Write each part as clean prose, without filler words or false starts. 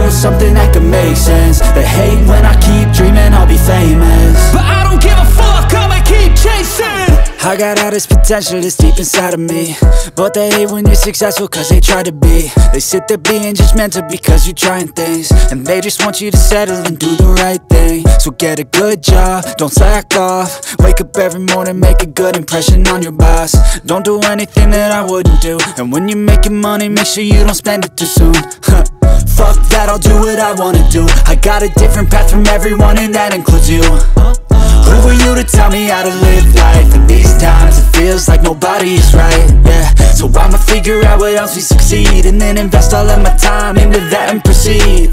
do something that could make sense. They hate when I keep dreaming I'll be famous, but I don't give a fuck, I'ma keep chasing. I got all this potential that's deep inside of me, but they hate when you're successful cause they try to be. They sit there being judgmental because you're trying things, and they just want you to settle and do the right thing. So get a good job, don't slack off. Wake up every morning, make a good impression on your boss. Don't do anything that I wouldn't do, and when you're making money, make sure you don't spend it too soon. Fuck that, I'll do what I wanna do. I got a different path from everyone and that includes you. Who are you to tell me how to live life? In these times it feels like nobody is right, yeah. So I'ma figure out what else we succeed, and then invest all of my time into that and proceed.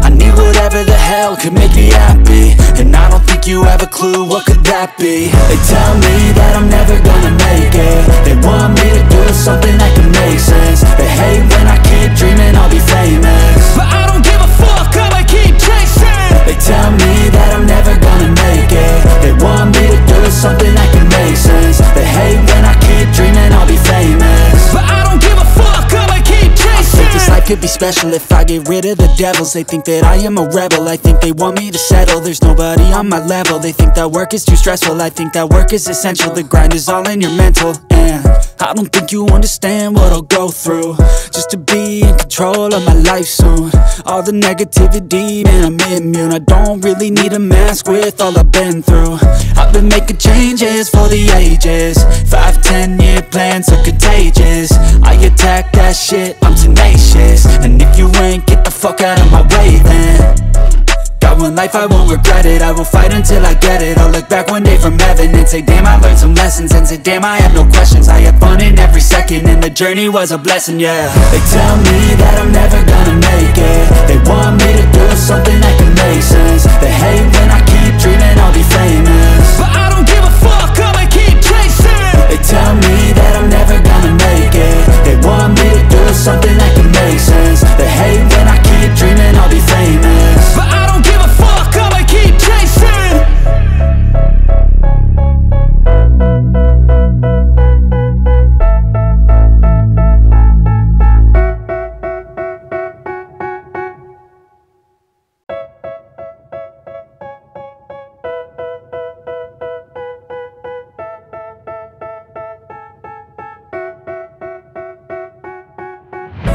I need whatever the hell could make me happy, and I don't think you have a clue what could that be. They tell me that I'm never gonna make it. They want me to do something that can make sense. They hate when I keep dreaming I'll be famous, but I don't give a fuck, I'ma keep chasing. They tell me that I'm never gonna make it. They want me to do something that can make sense. They hate when I keep dreaming I'll be famous, but I don't give a fuck, I'ma keep chasing. I think this life could be special if I get rid of the devils. They think that I am a rebel, I think they want me to settle. There's nobody on my level, they think that work is too stressful. I think that work is essential, the grind is all in your mental. And I don't think you understand what I'll go through just to be in control of my life soon. All the negativity, man, I'm immune. I don't really need a mask with all I've been through. I've been making changes for the ages. 5-10 year plans are contagious. I attack that shit, I'm tenacious. And if you ain't, get the fuck out of my way then. Got one life, I won't regret it. I will fight until I get it. I'll look back one day from heaven and say damn, I learned some lessons. And say damn, I have no questions. I had fun in every second, and the journey was a blessing, yeah. They tell me that I'm never gonna make it. They want me to do something that can make sense. They hate when I keep dreaming I'll be famous, but I don't give a fuck, I'ma keep chasing. They tell me that I'm never gonna make it. They want me to do something that can make sense. They hate when I keep dreaming I'll be famous, but I don't give a fuck, I'ma keep chasing.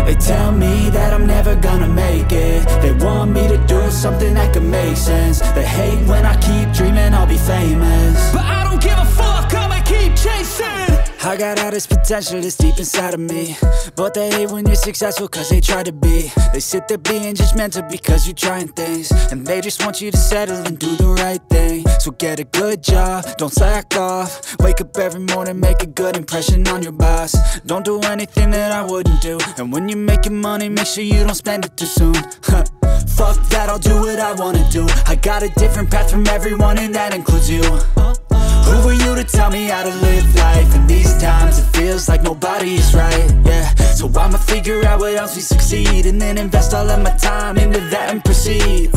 They tell me that I'm never gonna make it. They want me to do something that can make sense. They hate when I keep dreaming I'll be famous, but I don't give a fuck, I'ma keep chasing. I got all this potential that's deep inside of me, but they hate when you're successful cause they try to be. They sit there being judgmental because you're trying things, and they just want you to settle and do the right thing. So get a good job, don't slack off. Wake up every morning, make a good impression on your boss. Don't do anything that I wouldn't do, and when you're making money, make sure you don't spend it too soon. Fuck that, I'll do what I wanna do. I got a different path from everyone and that includes you. Who are you to tell me how to live life? In these times it feels like nobody is right, yeah. So I'ma figure out what else we succeed, and then invest all of my time into that and proceed.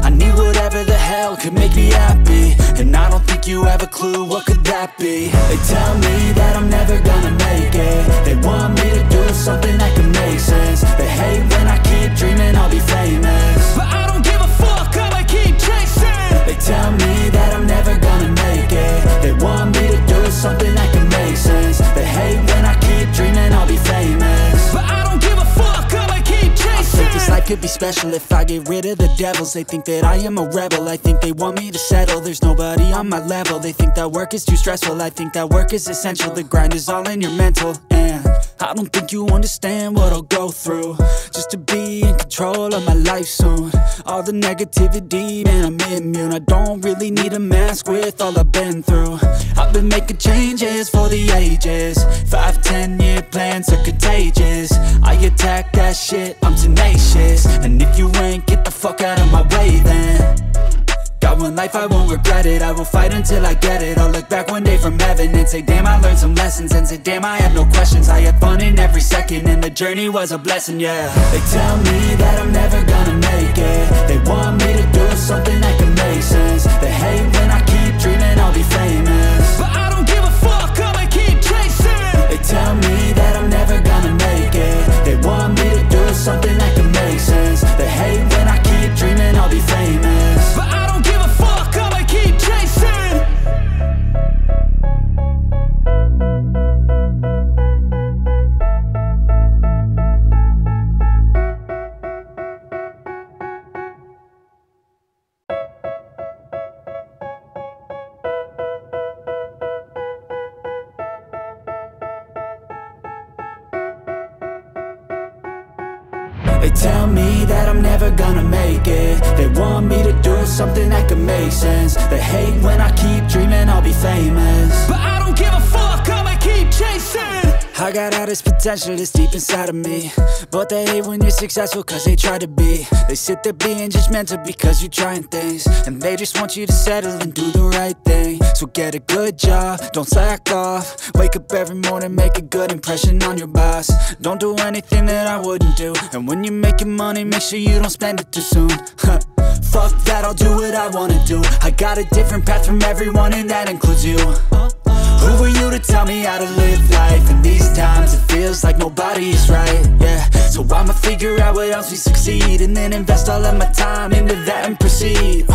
I need whatever the hell could make me happy, and I don't think you have a clue what could that be. They tell me that I'm never gonna make it. They want me to do something that can make sense. They hate when I keep dreaming I'll be famous, but I don't give a fuck, I'ma keep chasing. They tell me that I'm never gonna make it. They want me to do something that can make sense. They hate when I keep dreaming I'll be famous, but I don't give a fuck, I'ma keep chasing. I think this life could be special if I get rid of the devils. They think that I am a rebel, I think they want me to settle. There's nobody on my level, they think that work is too stressful. I think that work is essential, the grind is all in your mental. And I don't think you understand what I'll go through just to be in control of my life soon. All the negativity, man, I'm immune. I don't really need a mask with all I've been through. I've been making changes for the ages. 5-10 year plans are contagious. I attack that shit, I'm tenacious. And if you ain't, get the fuck out of my way then. Got one life, I won't regret it. I will fight until I get it. I'll look back one day from heaven and say damn, I learned some lessons. And say damn, I have no questions. I had fun in every second, and the journey was a blessing, yeah. They tell me that I'm never gonna make it. They want me to do something that can make sense. They hate when I keep dreaming I'll be famous, but I don't give a fuck, I'ma keep chasing. They tell me that I'm never gonna make it. They want me to do something that can make sense. They hate when They tell me that I'm never gonna make it. They want me to do something that could make sense. They hate when I keep dreaming I'll be famous, but I don't give a fuck, I'ma keep chasing. I got all this potential that's deep inside of me, but they hate when you're successful cause they try to be. They sit there being judgmental because you're trying things, and they just want you to settle and do the right thing. So get a good job, don't slack off. Wake up every morning, make a good impression on your boss. Don't do anything that I wouldn't do, and when you're making money, make sure you don't spend it too soon. Fuck that, I'll do what I wanna do. I got a different path from everyone and that includes you. Who are you to tell me how to live life? In these times it feels like nobody is right, yeah. So I'ma figure out what else we succeed, and then invest all of my time into that and proceed.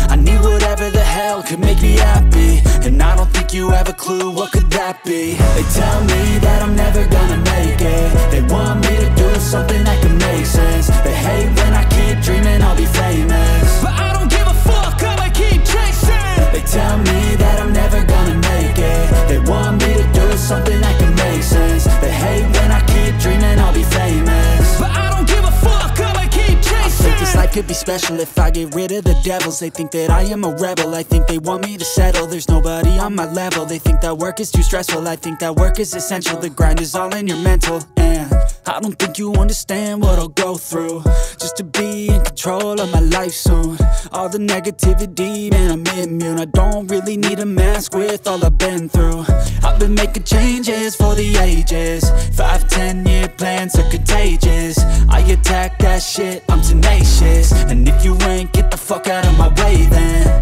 I need whatever the hell could make me happy, and I don't think you have a clue what could that be. They tell me that I'm never gonna make it. They want me to do something that can make sense. They hate when I keep dreaming I'll be famous, but I don't give a fuck, I'ma keep chasing. They tell me that I'm never gonna make it. They want me to do something that can make sense. They hate when I keep dreaming I'll be famous, but I don't give a fuck, I'ma keep chasing. I think this life could be special if I get rid of the devils. They think that I am a rebel, I think they want me to settle. There's nobody on my level. They think that work is too stressful, I think that work is essential. The grind is all in your mental, and I don't think you understand what I'll go through just to be in control of my life soon. All the negativity, man, I'm immune. I don't really need a mask with all I've been through. I've been making changes for the ages. 5-10 year plans are contagious. I attack that shit, I'm tenacious. And if you ain't, get the fuck out of my way then.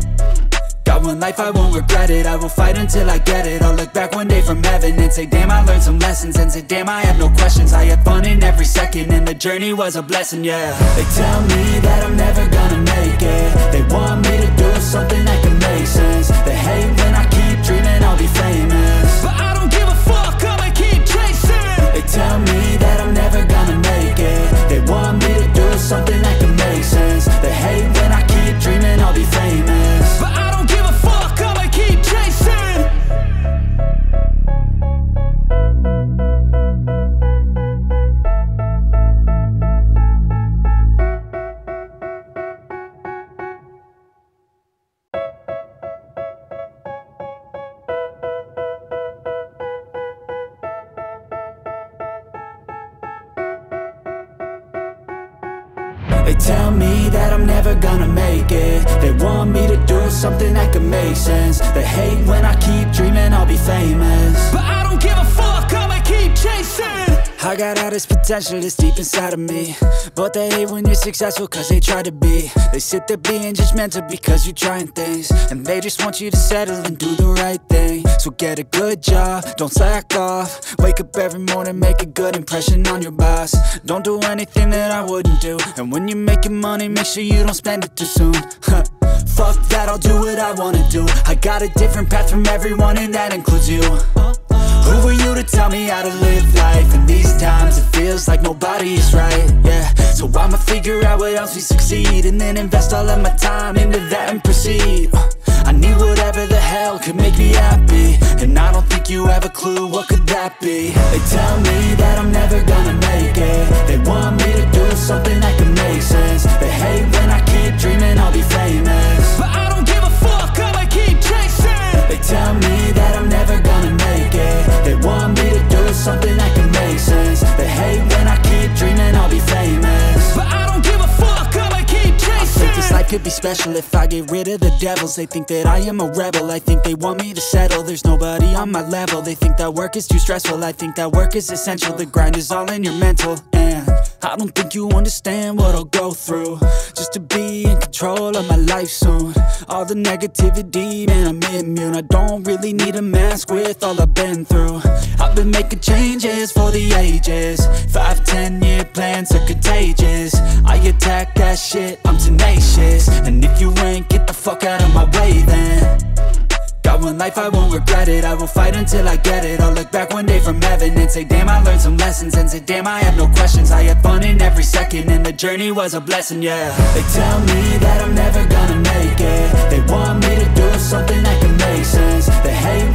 Got one life, I won't regret it. I will fight until I get it. I'll look back one day from heaven and say, damn, I learned some lessons. And say, damn, I have no questions. I had fun in every second, and the journey was a blessing, yeah. They tell me that I'm never gonna make it. They want me to do something that can make sense. They hate when I keep dreaming I'll be famous, but I don't give a fuck, I'ma keep chasing. They tell me that I'm never gonna make it. They want me to do something that can make sense. They hate when I keep dreaming I'll be famous, but I don't give a fuck, I'ma keep chasing. They tell me that I'm never gonna make it. They want me to do something that can make sense. They hate when I keep dreaming I'll be famous, but I don't give a fuck, I'ma keep chasing. I got all this potential that's deep inside of me, but they hate when you're successful cause they try to be. They sit there being judgmental because you're trying things, and they just want you to settle and do the right thing. So get a good job, don't slack off. Wake up every morning, make a good impression on your boss. Don't do anything that I wouldn't do, and when you're making money, make sure you don't spend it too soon. Fuck that, I'll do what I wanna do. I got a different path from everyone and that includes you. Who are you to tell me how to live life? In these times it feels like nobody is right, yeah. So I'ma figure out what else we succeed, and then invest all of my time into that and proceed. I need whatever the hell could make me happy, and I don't think you have a clue what could that be. They tell me that I'm never gonna make it. They want me to do something that can make sense. They hate when I keep dreaming I'll be famous, but I don't give a fuck, I'ma keep chasing. They tell me that I'm never gonna make it. They want me to do something that can make sense. They hate when I keep dreaming I'll be famous, but I don't give a fuck, I'ma keep chasing. I think this life could be special if I get rid of the devils. They think that I am a rebel, I think they want me to settle. There's nobody on my level. They think that work is too stressful, I think that work is essential. The grind is all in your mental, and I don't think you understand what I'll go through just to be in control of my life soon. All the negativity, man, I'm immune. I don't really need a mask with all I've been through. I've been making changes for the ages. 5-10 year plans are contagious. I attack that shit, I'm tenacious. And if you ain't, get the fuck out of my way then. Got one life, I won't regret it. I will fight until I get it. I'll look back one day from heaven and say, damn, I learned some lessons. And say, damn, I have no questions. I had fun in every second, and the journey was a blessing, yeah. They tell me that I'm never gonna make it. They want me to do something that can make sense. They hate